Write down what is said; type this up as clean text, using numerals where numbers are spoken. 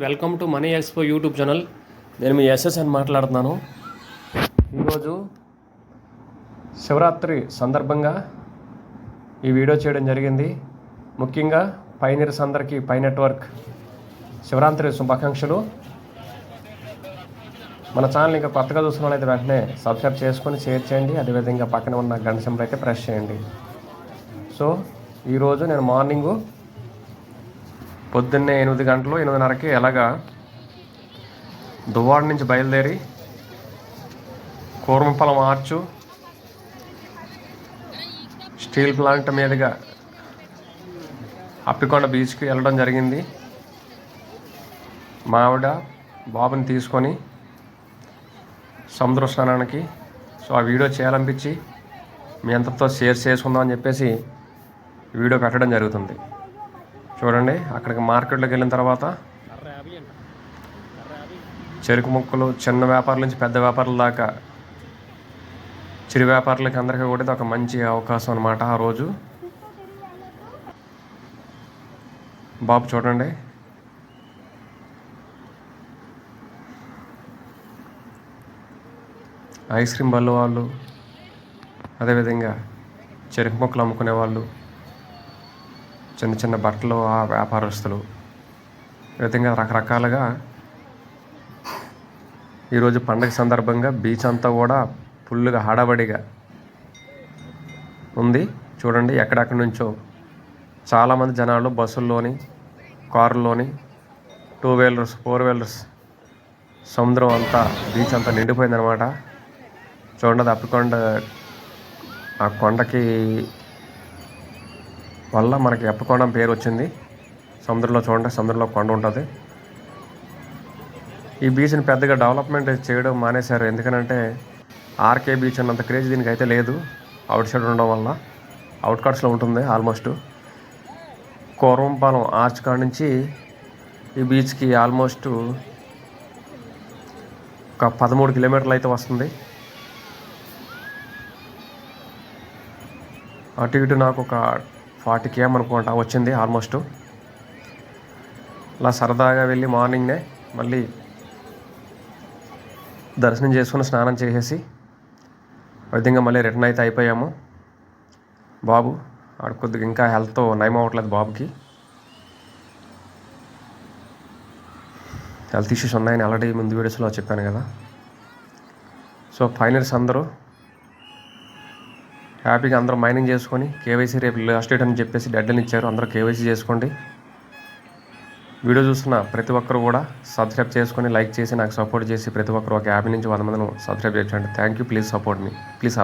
Welcome to money expo YouTube channel. నేను మీ SS అని మాట్లాడుతున్నాను. ఈరోజు శివరాత్రి సందర్భంగా ఈ వీడియో చేయడం జరిగింది. ముఖ్యంగా పైనీర్స్ అందరికీ పై నెట్వర్క్ శివరాత్రి శుభాకాంక్షలు. మన ఛానల్ ఇంకా కొత్తగా చూసిన వాళ్ళైతే వెంటనే సబ్స్క్రైబ్ చేసుకొని షేర్ చేయండి. అదేవిధంగా పక్కన ఉన్న గంట సింబల్ అయితే ప్రెస్ చేయండి. సో ఈరోజు నేను మార్నింగు పొద్దున్నే 8 గంటలు 8:30కి ఎలాగా దువ్వాడ నుంచి బయలుదేరి కూర్మపాలెం ఆర్చు స్టీల్ ప్లాంట్ మీదుగా అప్పికొండ బీచ్కి వెళ్ళడం జరిగింది. మా ఆవిడ బాబుని తీసుకొని సముద్ర స్నానానికి. సో ఆ వీడియో చేయాలనిపించి మీ అంతతో షేర్ చేసుకుందాం అని చెప్పేసి వీడియో పెట్టడం జరుగుతుంది. చూడండి, అక్కడికి మార్కెట్లోకి వెళ్ళిన తర్వాత చెరుకు ముక్కలు చిన్న వ్యాపారుల నుంచి పెద్ద వ్యాపారుల దాకా చిరు వ్యాపారులకి అందరికీ కూడా ఇది ఒక మంచి అవకాశం అన్నమాట. ఆ రోజు బాబు చూడండి, ఐస్ క్రీమ్ బళ్ళు వాళ్ళు, అదేవిధంగా చెరుకు ముక్కలు అమ్ముకునే వాళ్ళు, చిన్న చిన్న బట్టలు ఆ వ్యాపారస్తులు, ఈ విధంగా రకరకాలుగా ఈరోజు పండగ సందర్భంగా బీచ్ అంతా కూడా ఫుల్గా హడాబడిగా ఉంది. చూడండి, ఎక్కడెక్కడి నుంచో చాలామంది జనాలు బస్సుల్లోని, కారుల్లోని, 2 వీలర్స్ 4 వీలర్స్ సముద్రం అంతా బీచ్ అంతా నిండిపోయిందనమాట. చూడండి, అది అప్పికొండ ఆ కొండకి వల్ల మనకి అప్పికొండ పేరు వచ్చింది. సముద్రంలో చూడండి, సముద్రంలో కొండ ఉంటుంది. ఈ బీచ్ని పెద్దగా డెవలప్మెంట్ చేయడం మానేశారు. ఎందుకనంటే ఆర్కే బీచ్ అన్నంత క్రేజ్ దీనికి అయితే లేదు. అవుట్ సైడ్ ఉండడం వల్ల అవుట్కట్స్లో ఉంటుంది. ఆల్మోస్ట్ కూర్మపాలెం ఆర్చ్ కాడ నుంచి ఈ బీచ్కి ఆల్మోస్ట్ ఒక 13 కిలోమీటర్లు అయితే వస్తుంది. అటు ఇటు నాకు ఒక 40 km అనుకుంటా వచ్చింది ఆల్మోస్ట్. అలా సరదాగా వెళ్ళి మార్నింగ్నే మళ్ళీ దర్శనం చేసుకుని స్నానం చేసేసి విధంగా మళ్ళీ రిటర్న్ అయితే అయిపోయాము. బాబు ఆడ కొద్దిగా ఇంకా హెల్త్ నయం అవ్వట్లేదు. బాబుకి హెల్త్ ఇష్యూస్ ఉన్నాయని ఆల్రెడీ ముందు వీడియోస్లో చెప్పాను కదా. సో ఫైనల్స్ అందరూ హ్యాపీగా అందరూ మైనింగ్ చేసుకొని కేవైసీ రేపు లాస్ట్ డేట్ అని చెప్పేసి డెడ్లైన్ ఇచ్చారు. అందరూ కేవైసీ చేసుకోండి. వీడియో చూస్తున్న ప్రతి ఒక్కరు కూడా సబ్స్క్రైబ్ చేసుకొని లైక్ చేసి నాకు సపోర్ట్ చేసి ప్రతి ఒక్కరు ఒక 50 నుంచి 100 మందిని సబ్స్క్రైబ్ చేయండి. Thank you. Please support me. Please